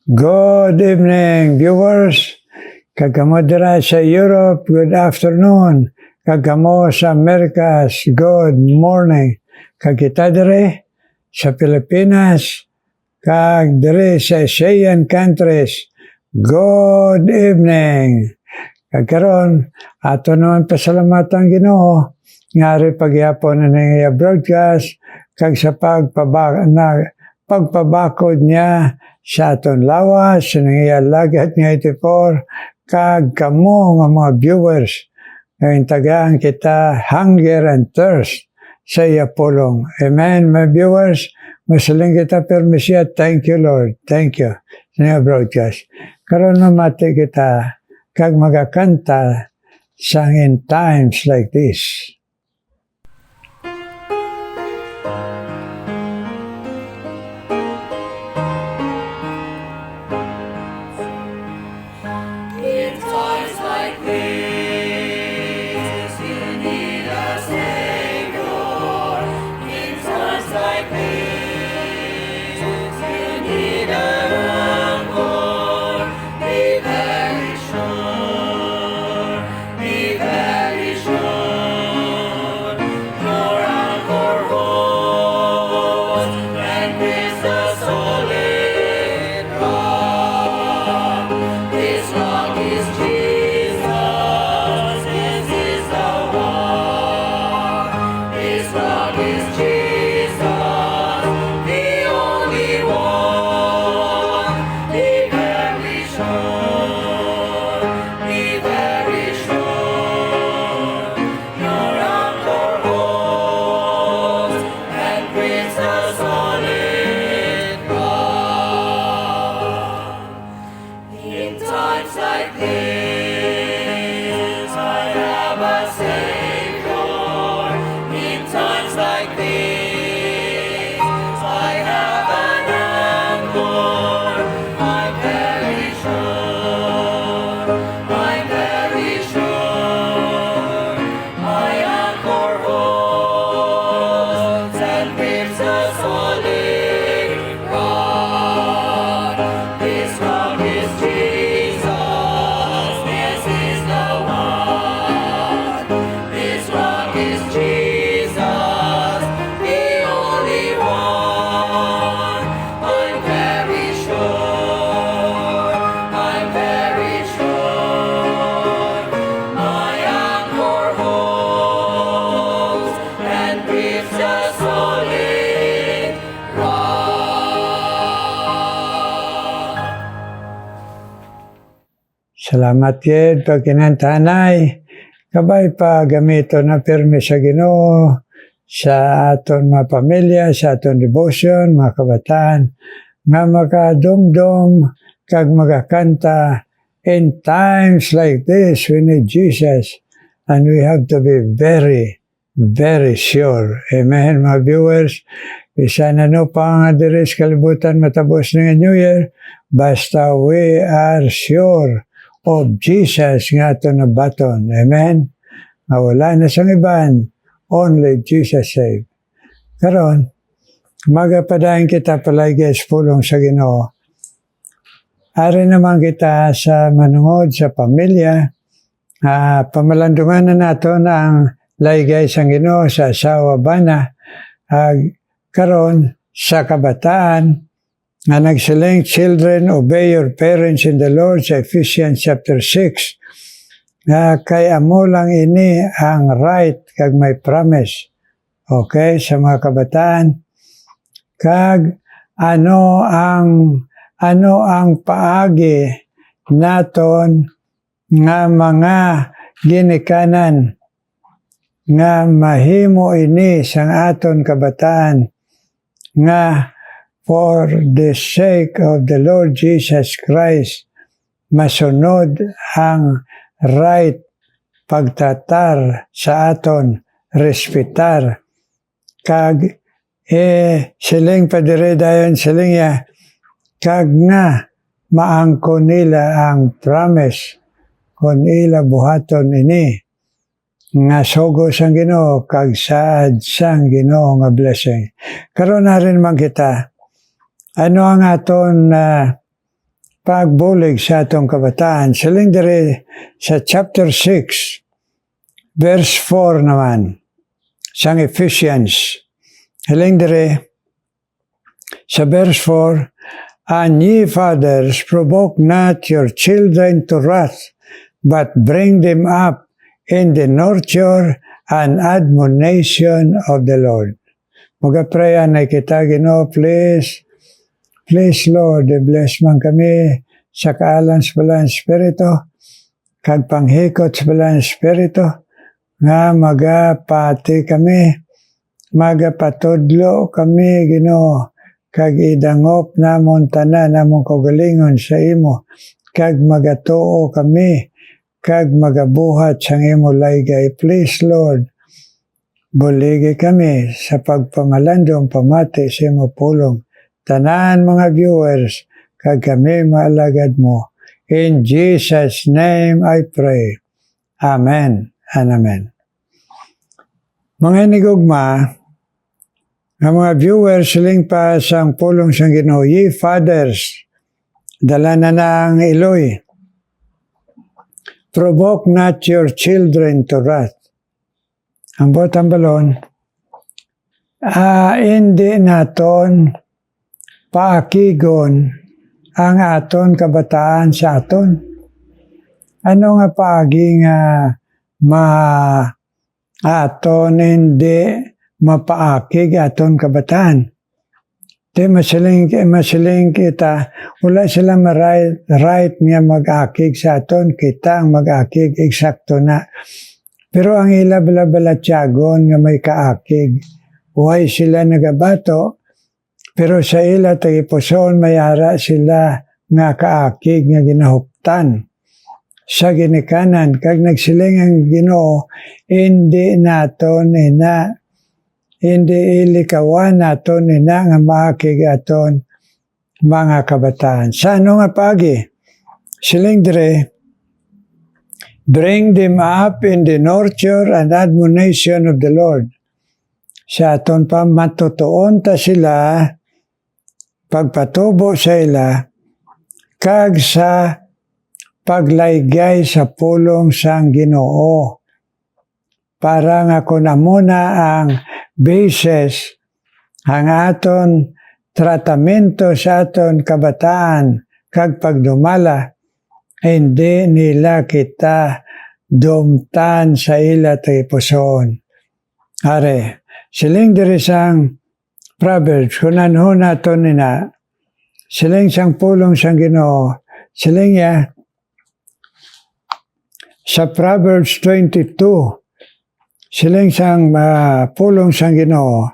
Good evening, viewers. Kagamo dira sa Europe, good afternoon. Kagamo sa Americas, good morning. Kagita dire sa Pilipinas, kag dire sa ASEAN countries, good evening. Kagkaron, ato naman pasalamatan Ginoo ngari pagyapon na niya broadcast kag sa pagpabakod niya sa aton lawas sa niya lagat nga 84 kag kamo nga mga viewers ngayon tagaan kita hunger and thirst sa iya pulong. Amen, my viewers. Masaling kita permisya. Thank you, Lord. Thank you. Sa niya broadcast. Karon mamati kita kag magakanta sang in times like this. In times like this, you need a Savior. In times like this, you need a anchor. Be very sure, be very sure. Your anchor holds and is a solid rock. This rock is Jesus. This is the rock. This rock is Jesus, the only one. Be very sure. Be very sure. Your anchor holds and grips a solid rock. In times like this, I have a Savior. In times like this, I have an anchor. I'm very sure. I'm very sure. My anchor holds and grips a solid rock. This rock is Jesus. This is the one. This rock is Jesus, the only one. I'm very sure. I'm very sure. My anchor holds and grips a solid rock. Salamat kid pagkinantanay. Kabay pa gamito na pirmi sa Ginoo sa aton mga pamilya, sa aton devotion, mga kabataan, nga makadumdum kag magakanta in times like this we need Jesus and we have to be very, very sure. Amen, mga viewers. Isa na no pa nga diri sa kalibutan matapos ng New Year, basta we are sure of Jesus nga ito na baton. Amen? Nga wala na sang iban, only Jesus save. Karon, magapadayon kita palagi sa pulong sa Ginoo. Ari naman kita sa manungod sa pamilya, pamalandungan na nato ang laygay sang Ginoo sa asawa bana, karon sa kabataan, nga nagsiling, children, obey your parents in the Lord sa Ephesians chapter 6. Kay amo lang ini ang right kag may promise. Okay, sa mga kabataan. Kag ano ang paagi naton nga mga ginikanan nga mahimo ini sang aton kabataan nga for the sake of the Lord Jesus Christ, masunod ang right pagtatar sa aton, respetar. Kag siling padire dayon siling ya, kag nga maangko nila ang promise kung ila buhaton ini nga sogo sang Ginoo kag saad sang Ginoo nga blessing. Karon na rin man kita, ano ang aton pagbulig sa atong kabataan. Siling diri sa chapter 6, verse 4 naman, sang Ephesians. Siling diri sa verse 4, "And ye fathers, provoke not your children to wrath, but bring them up in the nurture and admonition of the Lord." Mag-prayan na kita, Ginoo, please, Lord, bless man kami sa kaalan sa balang Espiritu, kag panghikot sa balang Espiritu, nga magapati kami, magapatudlo kami, Ginoo, kag idangop namon tanan namon kaugalingon sa imo, kag magatuo kami, kag magabuhat sa imo laygay. Please, Lord, buligi kami sa pagpamalandong pamati sa imo pulong. Tanan mga viewers, kag kami maalagad mo. In Jesus' name I pray. Amen and amen. Mga inigugma, ang mga viewers, siling pa sang pulong sang Ginoo, ye fathers, dala na ng iloy. Provoke not your children to wrath. Ang botang balon, hindi naton paakigon ang aton kabataan sa aton. Ano nga paagi nga aton hindi mapaakig aton kabataan? Di masiling kita, wala sila right nga mag-akig sa aton, kita ang mag-akig, eksakto na. Pero ang ila bala-balatyagon nga may kaakig, huwag sila nagabato, pero sa ila tagipuson mayara sila nga kaakig nga ginahuptan sa ginikanan. Kag nagsiling ang Ginoo, hindi naton hindi ilikawan naton nga maakig aton mga kabataan. Sa ano nga pagi? Siling dire, bring them up in the nurture and admonition of the Lord. Sa aton pa matutuon ta sila, pagpatubo sa ila, kag sa paglaygay sa pulong sang Ginoo. Para nga kuna muna ang basis, ang aton tratamento sa aton kabataan, kag pagdumala, hindi nila kita dumtan sa ila tagipuson. Are, siling diri sang Proverbs, kunan naton nina, siling sang pulong sang Ginoo, siling ya, sa Proverbs 22, siling sang pulong sang Ginoo,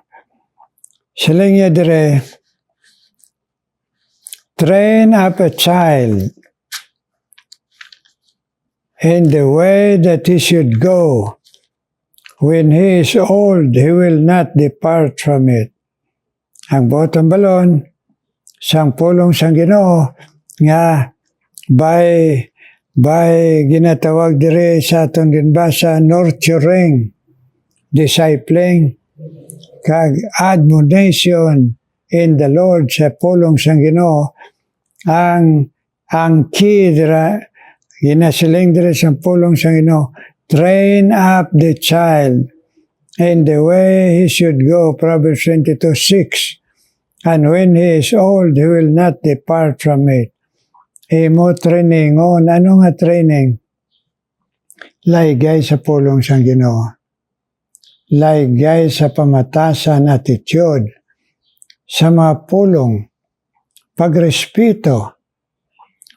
siling ya dire, train up a child in the way that he should go. When he is old, he will not depart from it. Ang bottom balon, sang pulong sang Ginoo, nga by ginatawag dire sa aton ginbasa, nurturing, discipling, kag admonition in the Lord sa pulong sang Ginoo, ang key dira, ginasiling dire sa pulong sang Ginoo, train up the child in the way he should go, Proverbs 22:6. And when he is old, he will not depart from it. Imo trainingon, ano nga training? Laygay sa pulong sang Ginoo. Laygay sa pamatasan attitude, sa mga pulong, pagrespeto,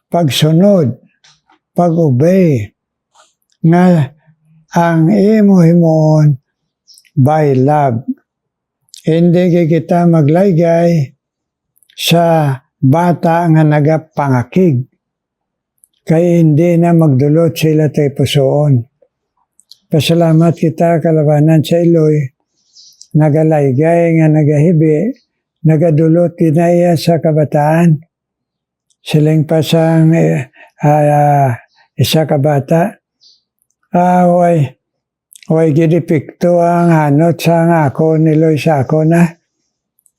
pagsunod, pag-obey, nga ang imo himoon by love. Hindi kita maglaygay sa bata nga nagapangakig, kay hindi na magdulot sila tayo pusoon. Pasalamat kita kalabanan sa iloy, nagalaygay nga nagahibi, nagadulot dinaya sa kabataan. Siling pasang isa kabata, way gidipikto ang hanot sa nga ako niloy sa ako na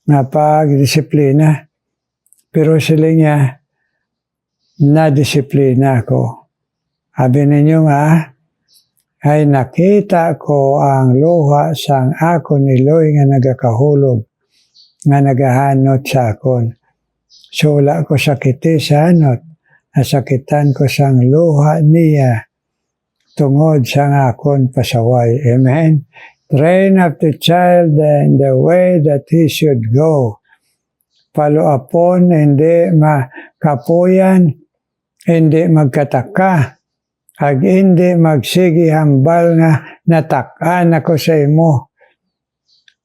nga pagdisiplina. Pero sila niya, na-disiplina ko. Sabi ninyo nga, ay nakita ko ang luha sang ako niloy nga nagakahulog, nga nagahanot sa akon. So wala ko sakiti sa hanot, nasakitan ko sang luha niya, tungod sang akon pasaway. Amen. Train up the child in the way that he should go. Follow upon, hindi makapuyan, hindi magkataka, ag hindi magsigi hambal nga natakan ako sa imo.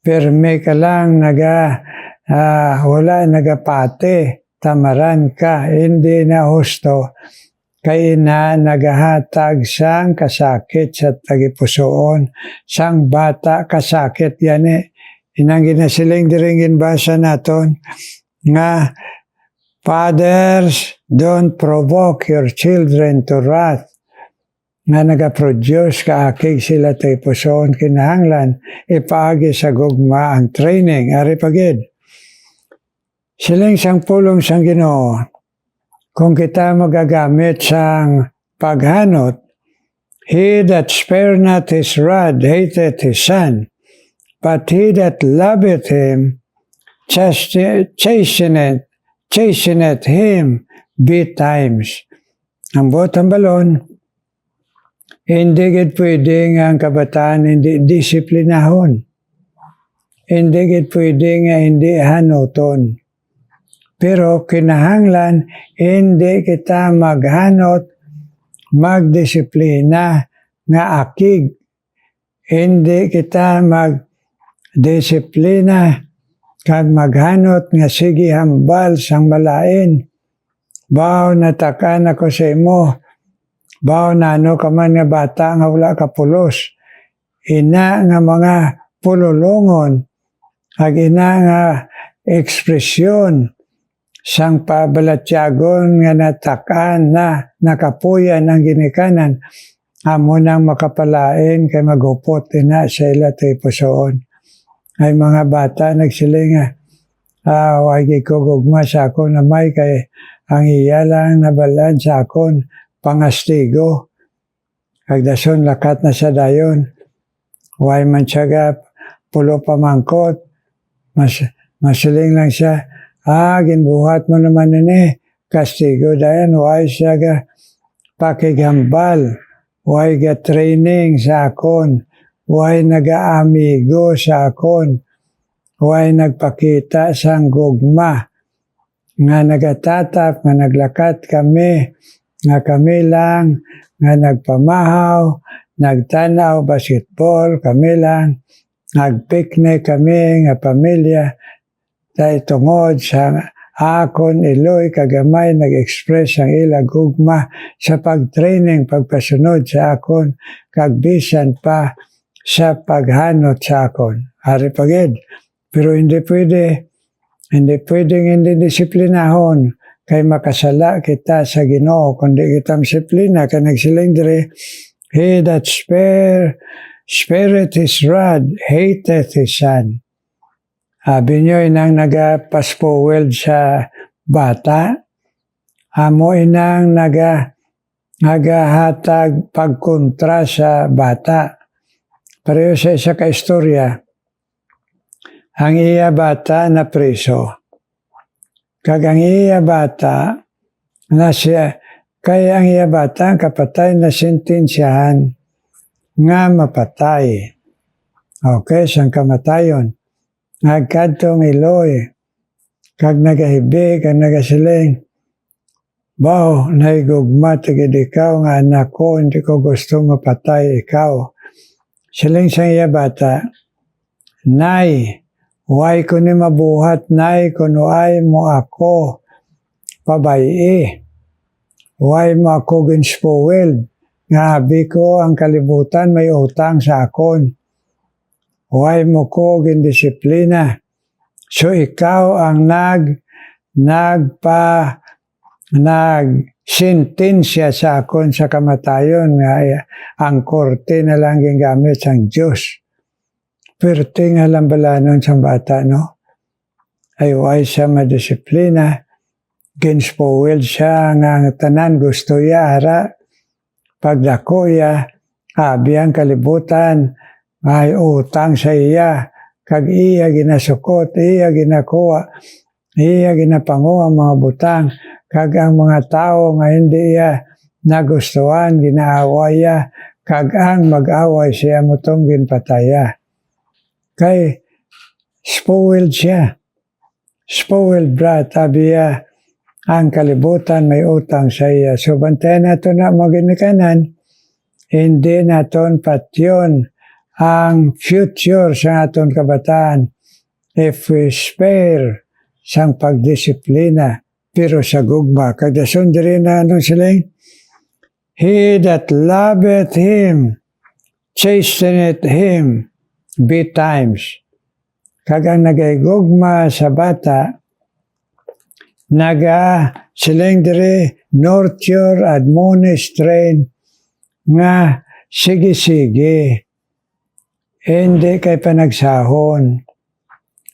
Pirme ka lang, wala nagapate, tamaran ka, hindi na husto, kay na nagahatag sang kasakit sa tagipusoon, sang bata kasakit yan inang ginasiling diring basa naton, nga, fathers, don't provoke your children to wrath, nga nagaproduce kaakig sila tayo pusoon kinahanglan, ipaagi sa gugma ang training, ari pagid. Siling sang pulong sang Ginoo, kung kita magagamit sang paghanot, he that spare not his rod hateth his son, but he that loveth him chasteneth him betimes. Ang botang balon, hindi gid pwede nga ang kabataan hindi disiplinahon. Hindi gid pwede nga hindi hanuton. Pero kinahanglan, hindi kita maghanot, magdisiplina nga akig. Hindi kita magdisiplina kag maghanot nga sige hambal sang malain. Baw natakan ako sa imo. Baw nano ka man nga bata nga wala ka pulos. Ina nga mga pululungon. Ag ina nga ekspresyon sang pabalatyagon nga natakan na nakapuyan ang ginikanan. Amo nang makapalain kay magupot ina sa ila tayo pusoon. Ay mga bata nagsiling wagi ko gugma sa akon na may kay ang iya lang nabalaan sa akon pangastigo. Kagdason lakat na sa dayon. Way man siya pulo pamangkot. Masiling lang siya, ginbuhat mo naman ini. Kastigo dayan, way siya pakigambal. Way training sa akon. Way nag-aamigo sa akon. Way nagpakita sang gugma. Nga nagatatap, nga naglakat kami. Nga kami lang, nga nagpamahaw, nagtanaw basketball, kami lang. Nagpiknik kami, nga pamilya. Dahil tungod sa akon iloy kagamay nag-express ang ila gugma sa pag-training, pagpasunod sa akon, kagbisan pa sa paghanot sa akon. Ari pagid. Pero hindi pwedeng hindi disiplinahon kay makasala kita sa Ginoo kundi kita disiplina kay nagsiling diri, he that spareth his rod hateth his son. Sabi nyo inang nagapaspoweld sa bata, amo inang nagahatag pagkontra sa bata. Pareho sa isa ka istorya, ang iya bata na preso. Kag ang iya bata, kaya ang iya bata, ang kapatay na sentensyahan nga mapatay. Okay, siyang kamatayon. Nagkadtong iloy, kag nagahibi, kag nagasiling, baw, naigugma tigid ikaw nga anak ko, hindi ko gusto mapatay ikaw. Siling sa iya bata, nay, way ko ni mabuhat, nay, kuno ay mo ako, pabayi. Way mo ako ginspoweld, nga abi ko ang kalibutan may utang sa akon. Way mo ko gindisiplina. So ikaw ang nagsintensya sa akon sa kamatayon nga ang korte na lang gingamit sang Diyos. Pero tingalang balanon sa bata, no? Ay way siya madisiplina ginspoiled siya nga tanan gusto ya ara pagdako ya abi ang kalibutan may utang sa iya kag iya ginasukot iya ginakuha iya ginapanguha ang mga butang kag ang mga tao nga hindi iya nagustuhan ginaaway ya kag ang mag-away siya mutong ginpataya kay spoiled siya. Spoiled brat, abiya, ang kalibutan may utang sa iya. So, bantayan nato na maginikanan, hindi naton patyon ang future sa aton kabataan if we spare sang pagdisiplina pero sa gugma. Kagdason diri na anong siling? He that loveth him, chasteneth him betimes. Kagang nagaigugma sa bata, siling diri nurture, admonish, train, nga sige-sige, hindi kay panagsahon.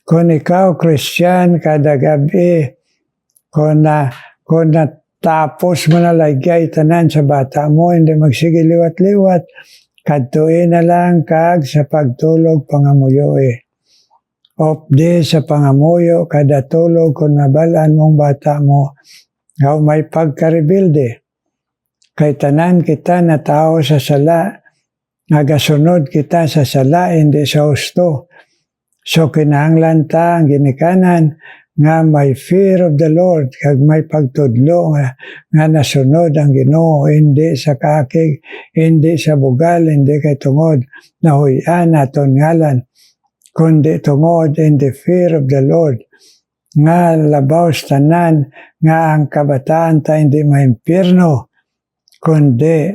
Kung ikaw, Christian, kada gabi, kung natapos mo na lagay tanan sa bata mo, hindi magsige liwat-liwat, kadtuin na lang kag sa pagtulog pangamuyo Opde sa pangamuyo kada tulog kung nabalaan mong bata mo, ngaw may pagkaribilde. Kay tanan kita na tao sa sala, nagasunod kita sa sala, hindi sa husto. So kinahanglan ta ang ginikanan nga may fear of the Lord, kag may pagtudlo nga nasunod ang Ginoo, hindi sa kakig, hindi sa bugal, hindi kay tungod, nahuyan aton ngalan, kundi tungod in the fear of the Lord, nga labaw tanan, nga ang kabataan ta hindi maimpirno, kundi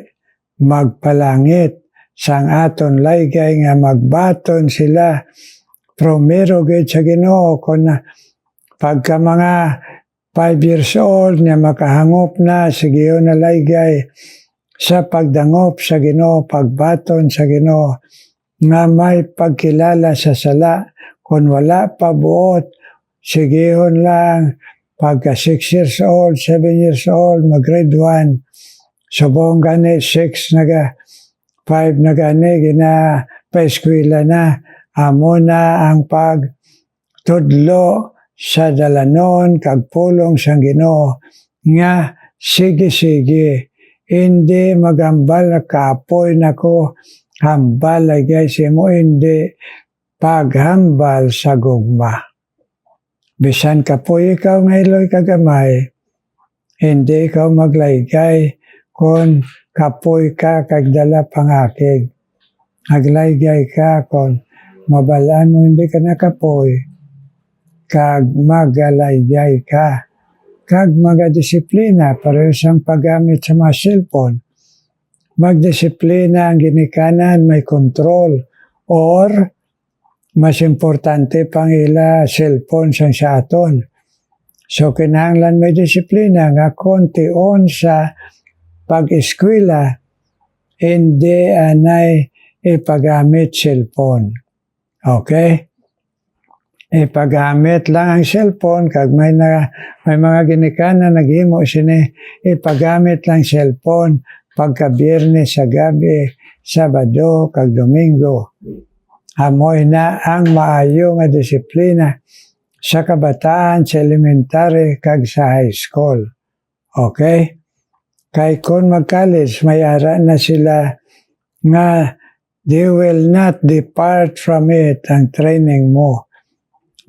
magpalangit sang aton laygay nga magbaton sila, promero gid sa Ginoo, kung pagka mga 5 years old nga makahangop na, sige na laygay, sa pagdangop sa Ginoo, pagbaton sa Ginoo, nga may pagkilala sa sala, kung wala pa buot, sigihon lang, pagka 6 years old, 7 years old, mag-grade 1, subong gani, 6 5 na gani, pa-eskwela na, amo na ang pagtudlo sa dalanon, kagpulong sang Ginoo, nga sige-sige, hindi magambal na kaapoy nako, hambal lagay si mo, hindi paghambal sa gugma. Bisan ka po ikaw ngayloy kagamay, hindi ikaw maglaygay kung kapoy ka kagdala pangakig. Aglaygay ka kung mabalaan mo hindi ka nakapoy, kag magalaygay ka. Kag magadisiplina, pareho siyang paggamit sa mga cellphone. Magdisiplina ang ginikanan, may control, or mas importante pang ila cellphone sang sa aton. So kinahanglan may disiplina nga kontion sa pag-eskwela, hindi anay ipagamit cellphone. Okay? Ipagamit lang ang cellphone, kag may mga ginikanan naghimo sini ipagamit lang cellphone pagka Biyernes sa gabi, Sabado, kag Domingo. Amoy na ang maayo nga disiplina sa kabataan, sa elementary, kag sa high school. Okay? Kay kung mag-college, mayara na sila nga they will not depart from it, ang training mo.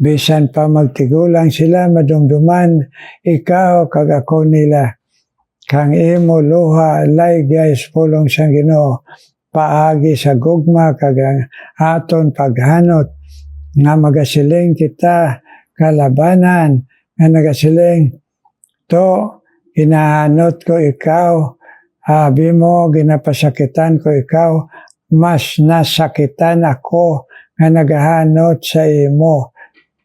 Bisan pa magtigulang sila, madumduman, ikaw kag ako nila. Kang imo luha, laygay, pulong sang Ginoo, paagi sa gugma, kag aton paghanot, nga magasiling kita, kalabanan, nga nagasiling, to, hinahanot ko ikaw, abi mo, ginapasakitan ko ikaw, mas nasakitan ako, nga nagahanot sa imo,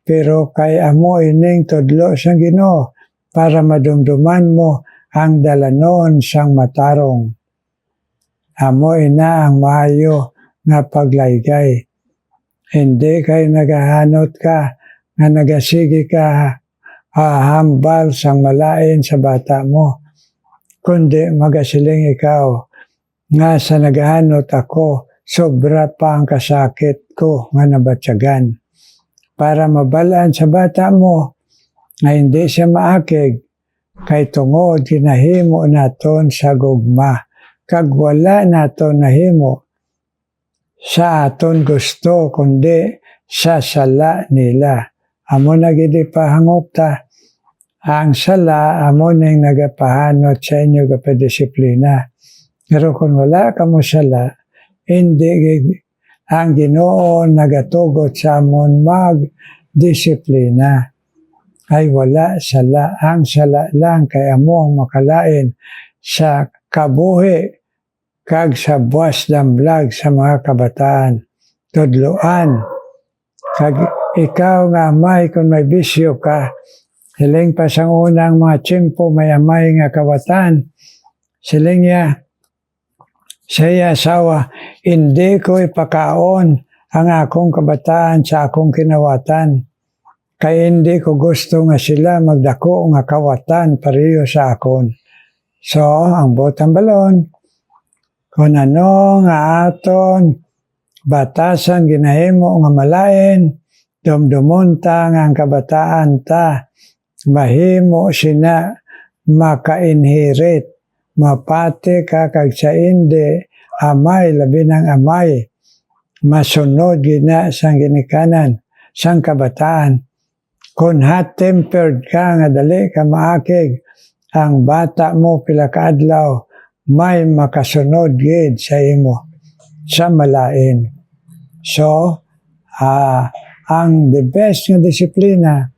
pero kay amo ining tudlo sang Ginoo, para madumduman mo, ang dalanon sang matarong. Amo ina ang maayo nga paglaygay. Hindi kay nagahanot ka, nga nagasigi ka, hambal sang malain sa bata mo, kundi magasiling ikaw, nga sa nagahanot ako, sobra pa ang kasakit ko nga nabatyagan. Para mabalaan sa bata mo, nga hindi siya maakig, kay tungod ginahimo naton sa gugma, kag wala naton nahimo sa aton gusto, kundi sa sala nila. Amo na gidi pahangop ta, ang sala amo ning nagapahanot sa inyo kapadisiplina. Pero kung wala ka mo sala, hindi ang Ginoo nagatugot sa amon mag-disiplina. Ay wala sala. Ang sala lang kay amo ang makalain sa kabuhi kag sa buwas damlag sa mga kabataan. Tudloan. Kag ikaw nga amay kung may bisyo ka, siling pa sang unang mga tsimpo may amay nga kabataan, siling niya, siya asawa, hindi ko ipakaon ang akong kabataan sa akong kinawatan. Kaya hindi ko gusto nga sila magdako nga kawatan pareho sa akon. So, ang botang balon, kung ano nga aton, batasan ginahimo nga malain, dumdumunta nga ang kabataan ta, mahimo sina maka-inherit. Mapati ka kag sa hindi, amay, labi ng amay, masunod gina sang ginikanan, sang kabataan. Kung hot-tempered ka nga dali ka maakig, ang bata mo pila kaadlaw, may makasunod gid sa imo, sa malain. So, ang the best nga disiplina,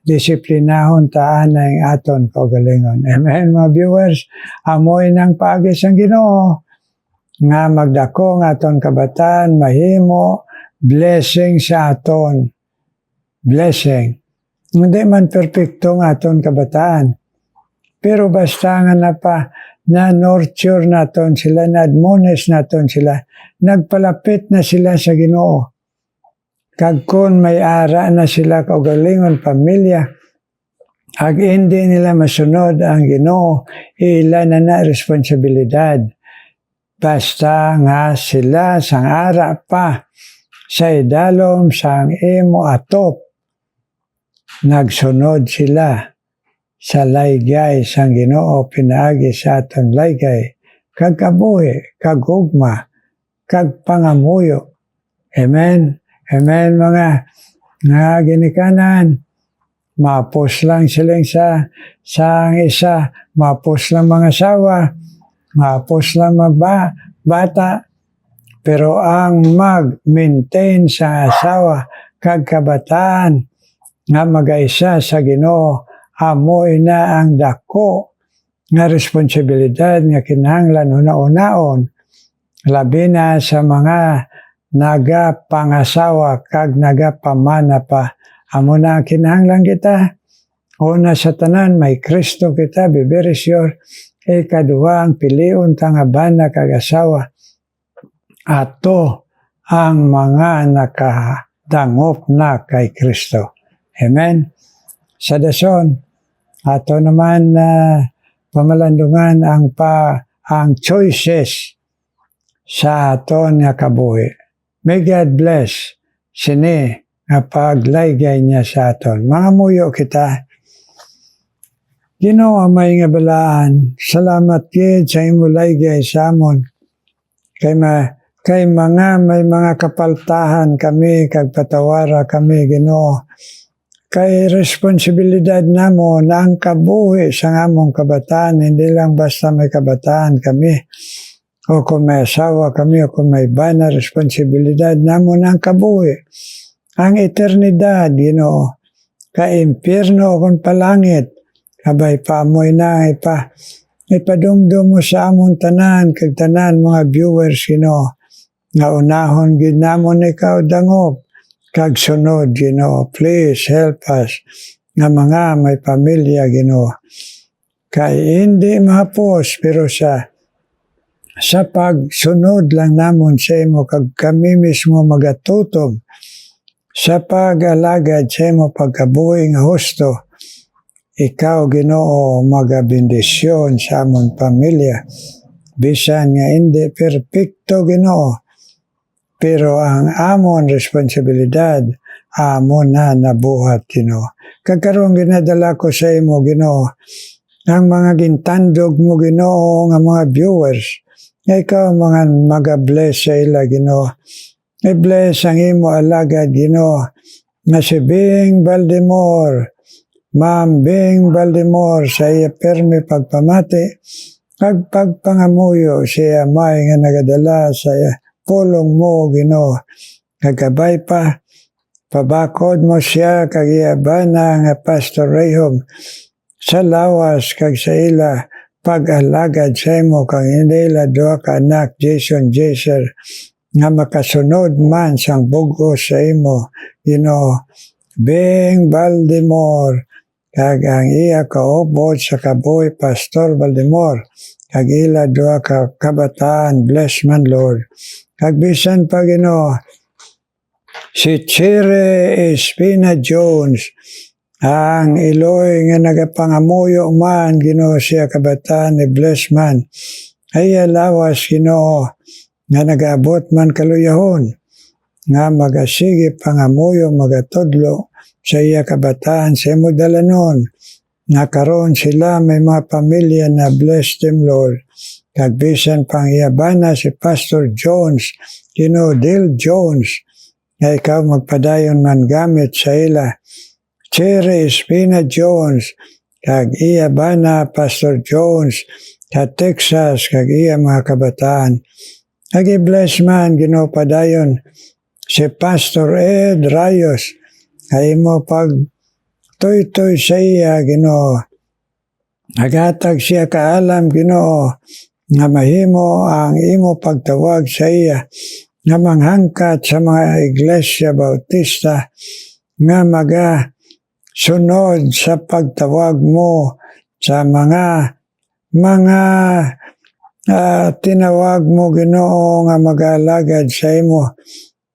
disiplinahon taan na yung aton kaugalingon. Amen, mga viewers. Amoy ng paagis ang Ginoo nga magdako nga aton kabataan, mahimo, blessing sa aton. Blessing. Hindi man perfecto nga aton kabataan. Pero basta nga na-nurture naton sila, na-admonish naton sila, nagpalapit na sila sa Ginoo. Kag kun may ara na sila kaugalingon pamilya, ag hindi nila masunod ang Ginoo, ilan na responsibilidad. Basta nga sila sang ara pa sa idalom sang imo atop, nagsunod sila sa laygay sang Ginoo pinaagi sa aton laygay, kag kabuhi, kag ugma, kag pangamuyo. Amen. Amen, mga nga ginikanan. Mapos lang silang sa isa, mapos lang mga asawa, mapos lang mga bata, pero ang mag-maintain sa asawa kag kabataan nga mag-aisa sa Ginoo, amoy na ang dako nga responsibilidad nga kinahanglan una-unaon, labi na sa mga nagapangasawa kag nagapamana pa. Amo na ang kinahanglan kita. Una sa tanan, may Kristo kita, be very sure. Ikaduha, ang piliun ta nga bana kag asawa. Ato ang mga nakadangop na kay Kristo. Amen. Sa dason, ato naman pamalandungan ang choices sa aton nga kabuhi. May God bless sini nga paglaygay niya sa aton. Mga muyo kita, Ginoo may nga balaan, salamat gid sa imo laygay sa amon. Kay may mga kapaltahan kami, kag patawara kami, Ginoo. Kay responsibilidad namo na ang kabuhi sa among kabataan, hindi lang basta may kabataan kami. O kung may asawa kami, o kung may bana, responsibilidad namo ng kabuhi. Ang eternidad, Ginoo, ka-impyerno kung palangit, kabay pamoy na, ipadumdum mo sa amon tanan, kag tanan mga viewers, Ginoo, nga unahon gid namon ikaw dangop, kag sunod, Ginoo. Please help us, nga mga may pamilya, Ginoo. Kay hindi mahapos, pero sa pagsunod lang namon sa imo, kag kami mismo magatutob sa pag-alagad sa imo pagkabuhi nga husto, ikaw Ginoo magabindisyon sa amon pamilya. Bisan nga hindi perpekto Ginoo, pero ang amon responsibilidad amon na nabuhat Ginoo. Kagkaroon ginadala ko sa imo Ginoo ang mga gintandog mo Ginoo nga mga viewers, nga ikaw mga magabless sa ila Ginoo. I-bless ang imo alagad Ginoo nga si Bing Baldemore, Ma'am Bing Baldemore sa iya permi pagpamati, pagpangamuyo siya may nga nagadala sa iya pulong mo Ginoo. Kagabay pa, pabakod mo siya kag iya bana nga Pastor Rehom sa lawas kag sa ila pag-alagad sa imo kag nila duha ka anak Jason Jaser nga makasunod man sang bugos sa imo Ginoo. Bing Baldemore kag ang iya kaupod sa kabuhi Pastor Baldemore kag ila duha ka kabataan, bless man Lord. Kag bisan pa Ginoo si Chere Espina Jones, ang Iloy nga nagapangamuyo man Ginoo siya kabataan ni bless man. Ay lawas Ginoo nga nagaabot man kaluyahon nga magasige pangamuyo magatudlo sa iya kabataan sa imo dalanon. Nga karon sila may mga pamilya na bless them Lord. Kag bisan pang iya bana si Pastor Jones, Ginoo Dil Jones, nga ikaw magpadayon man gamit sa ila. Chere Espina Jones, kag iya bana Pastor Jones, sa Texas, kag iya mga kabataan. Kag i-bless man Ginoo padayon si Pastor Ed Rayos, ay mo pag toy-toy sa iya Ginoo. Nagatag siya kaalam Ginoo nga mahimo ang imo pagtawag sa iya, nga manghangkat sa mga iglesia bautista nga sunod sa pagtawag mo sa mga tinawag mo Ginoo nga mag-alagad sa imo,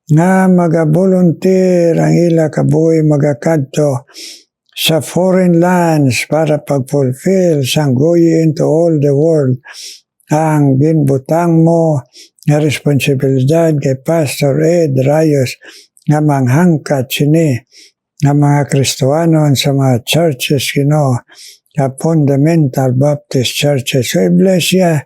nga magabolunteer ang ila kabuhi magakadto sa foreign lands para pag-fulfill sang goyi into all the world ang ginbutang mo nga responsibilidad kay Pastor Ed Rayos nga manghangkat sini nga mga Kristohanon sa mga churches Ginoo, sa fundamental Baptist churches. So i-bless siya.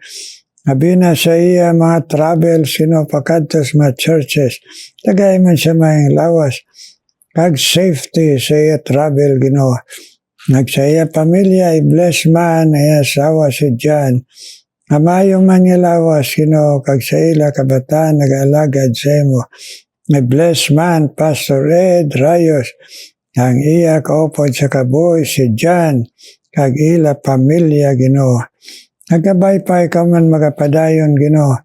Abina sa iya mga travels Ginoo pakadto sa mga churches. Tagay man siya may lawas. Kag safety sa iya travel Ginoo. Nagsa iya pamilya i-bless man iya asawa si John. Amayo man nga lawas Ginoo kag sa ila kabataan nag-alagad sa imo. I-bless man Pastor Ed Rayos, ang iya kaupod sa kabuhi si John kag ila pamilya Ginoo. Nagabay pa ikaw man magapadayon Ginoo.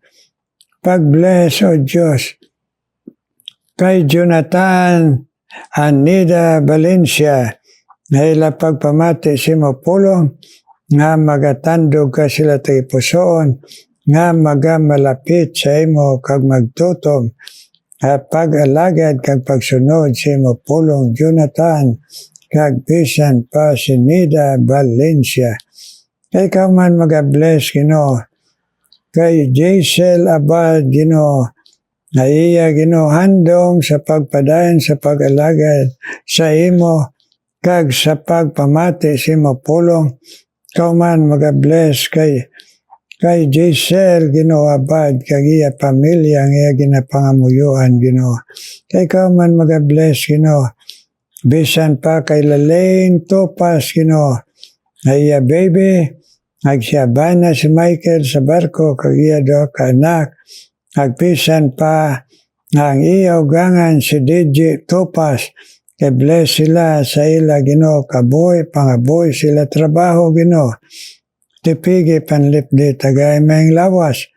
Pag-bless o Diyos kay Jonathan Anida Valencia na ila pagpamati si mo pulong nga magatandog ka sila tayo pusoon nga magamalapit sa imo kag magtutom pag-alagad kag pagsunod sa imo pulong Jonathan kag bisan pa si Nida Valencia. Kay ka man mag-bless Ginoo kay Jaisel Abad Ginoo na iya Ginoo handom sa pagpadayon sa pag-alagad sa imo kag sa pagpamati sa imo pulong. Ikaw man mag-bless kay Jaisel Ginoo Abad kag iya pamilya ang iya ginapangamuyuan Ginoo. Kay ikaw man mag-bless Ginoo bisan pa kay Lalaine Topas Ginoo na iya baby nagsiyabana si Michael sa barko kag iya duha ka anak. Nagpisan pa ang iya ugangan si DJ Topas. Kay bless sila sa ila Ginoo kabuhi pangabuhi sila trabaho Ginoo. Tipigi panlipdi tagay mayang lawas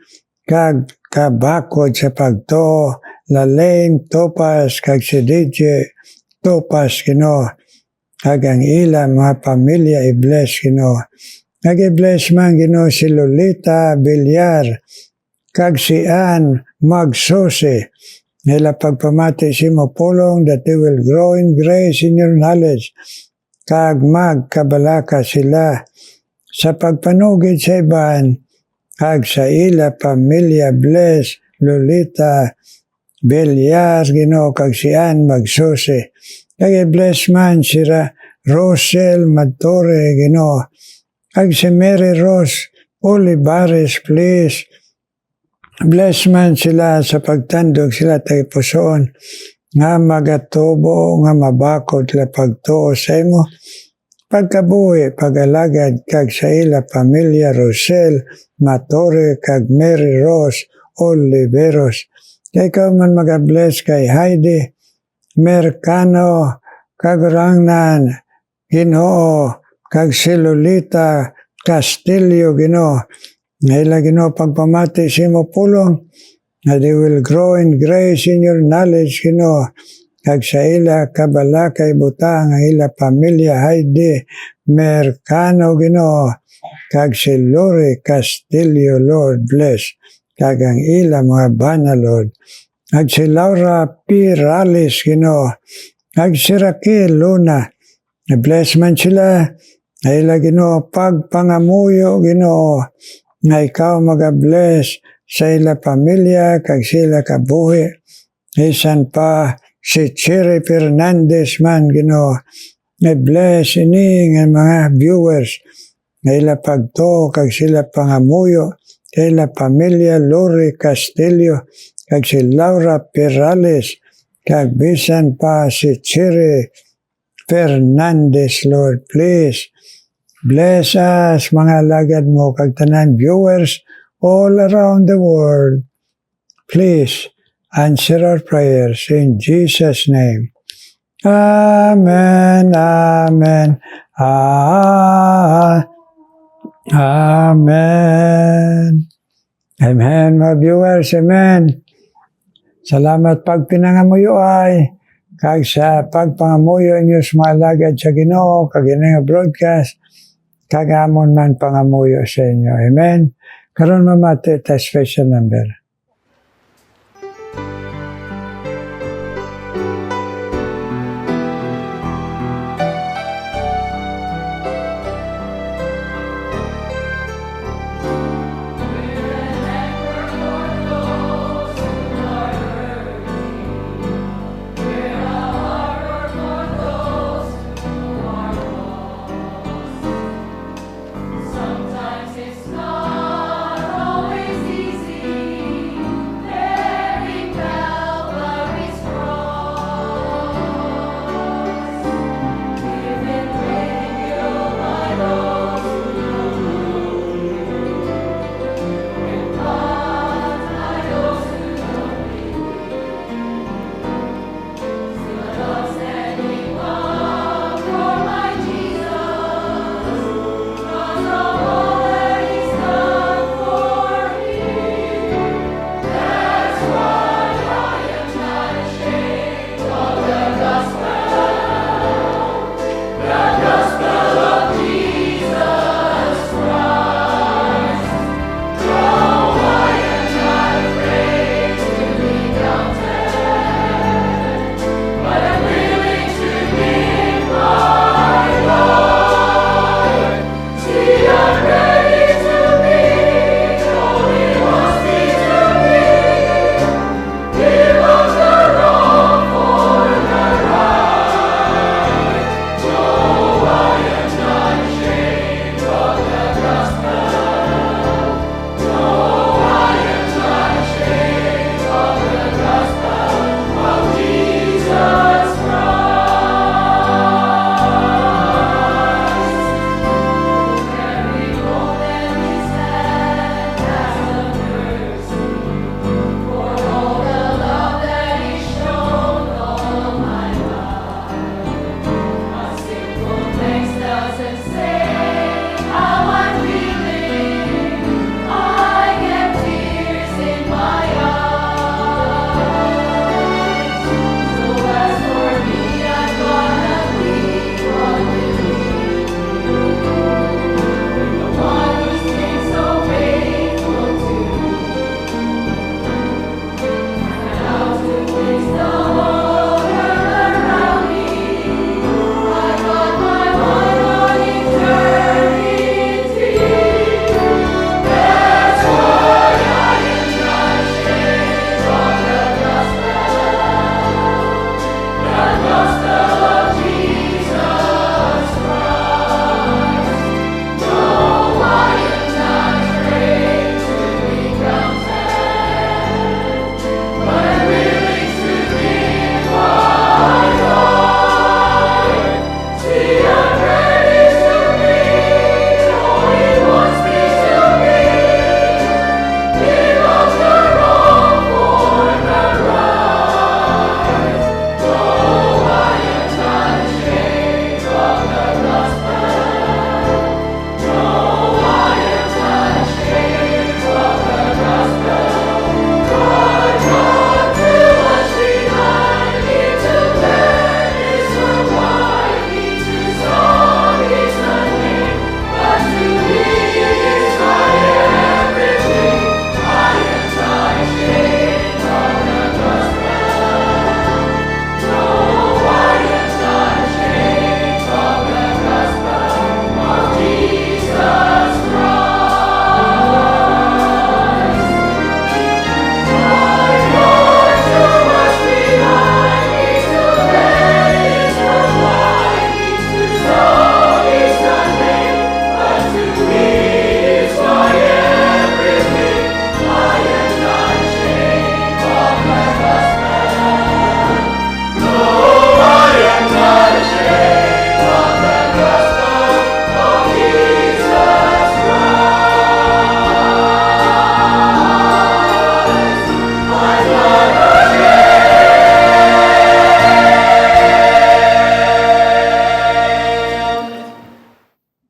kag kabakod sa pagtuo Lalaine Topas kag si DJ Topas Ginoo. Kag ang ila mga pamilya i-bless Ginoo. Nag-i-bless man Ginoo si Lolita Villar kag si Ann Magsusi. Nila pagpamati si mo pulong that they will grow in grace in your knowledge. kag magkabalaka sila sa pagpanugid sa iban, kag sa ila pamilya bless, Lolita, Beliar, Ginoo, kag sian magsusi. Kag bless man sira Rosel Matore, Ginoo, kag si Mary Rose Olivares, please. Bless man sila sa pagtandog sila tayo pusoon, nga magatubo, nga mabakod la pagtuo sa imo. Pagkabuhi, pagalagad, kag sa ila pamilya Rosel Matore, kag Mary Rose Oliveros. Kay ikaw man mag-bless kay Heidi Mercano, kag Rangnan, Ginoo, kag si Lolita Castillo, Ginoo. Ngayon, Ginoo, pagpamati sa imo pulong, na they will grow in grace in your knowledge, Ginoo. Kag sa ila kabalakay butang, ang ila pamilya Heidi Mercano, Ginoo. Kag si Lori Castillo, Lord, bless. Kag ang ila mga bana, Lord. Kag si Laura Pirales, Ginoo. Kag si Raquel Luna. Bless man sila. Ila, Ginoo, pagpangamuyo, Ginoo, nga ikaw mag-bless sa ila pamilya, kag sila kabuhi. Isan pa si Cherry Fernandez man, Ginoo. Bless ini nga mga viewers. Nga ila pagto, kag sila pangamuyo. Ila pamilya Lori Castillo, kag si Laura Perales, kag bisan pa si Cherry Fernandez, Lord, please. Bless us, mga lagad mo, kag tanan viewers all around the world. Please, answer our prayers in Jesus' name. Amen, amen, amen. Amen, mga viewers, amen. Salamat pag pinangamuyo ay, kag sa pagpangamuyo niyo sa mga lagad sa Ginoo, kag nga broadcast, kagamon man pangamuyo sa inyo. Amen. Karon mamati ta special number. Sometimes it's not always easy.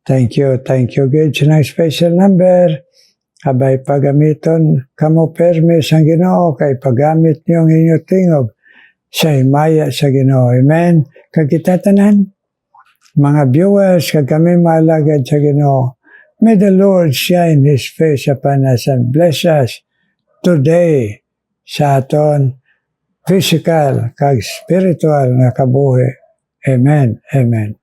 Thank you, Gid, ng special number. Abay pagamiton, kamo permi sa Ginoo, kay paggamit niyo ang inyong tingog, sa himaya sa Ginoo. Amen. Kagitatanan, mga viewers, kag kami malagad sa Ginoo, may the Lord shine His face upon us and bless us today sa aton physical kag spiritual nga kabuhi. Amen. Amen.